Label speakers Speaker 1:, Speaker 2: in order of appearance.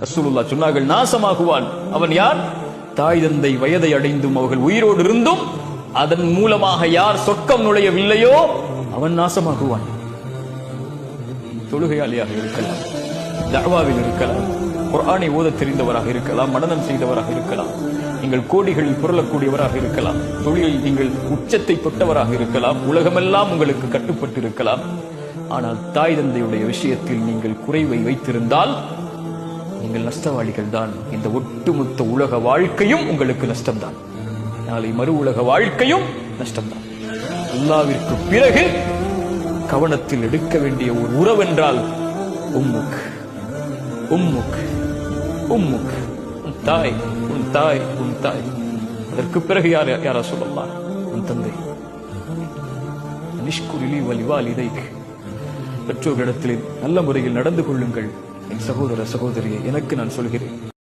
Speaker 1: ரசூலுல்லாஹ் சொன்னார்கள், நாசமாகுவான் அவன் யார்? தாய் தந்தை வயதை அடைந்தும் அவர்கள் உயிரோடு இருந்தும் அதன் மூலமாக யார் சொர்க்கம் நுழையவில்லையோ அவன் நாசமாகுவான். தொழுகையாளியாக இருக்கலாம், தஅவாவில் இருக்கலாம், குர்ஆனை ஓத தெரிந்தவராக இருக்கலாம், மனனம் செய்தவராக இருக்கலாம், நீங்கள் கோடிகளில் புரளக்கூடியவராக இருக்கலாம், தொழிலில் நீங்கள் உச்சத்தை தொட்டவராக இருக்கலாம், உலகமெல்லாம் உங்களுக்கு கட்டுப்பட்டு இருக்கலாம். ஆனால் தாய் தந்தையுடைய விஷயத்தில் நீங்கள் குறைவை வைத்திருந்தால் நீங்கள் நஷ்டவாளிகள் தான். இந்த ஒட்டுமொத்த உலக வாழ்க்கையும் உங்களுக்கு நஷ்டம்தான். நாளை மறு உலக வாழ்க்கையும் நஷ்டம்தான். அல்லாஹ்விற்கு பிறகு கவனத்தில் எடுக்க வேண்டிய ஒரு உறவென்றால் உம்முக் உம்முக் உம்முக், உன் தாய், உன் தாய், உன் தாய். அதற்கு பிறகு யாரா சொல்லலாம்? உன் தந்தை. நிஷ்குரிலி வலிவாலிதைக், பெற்றோர்களிடத்தில் நல்ல முறையில் நடந்து கொள்ளுங்கள். என் சகோதர சகோதரியை எனக்கு நான் சொல்கிறேன்.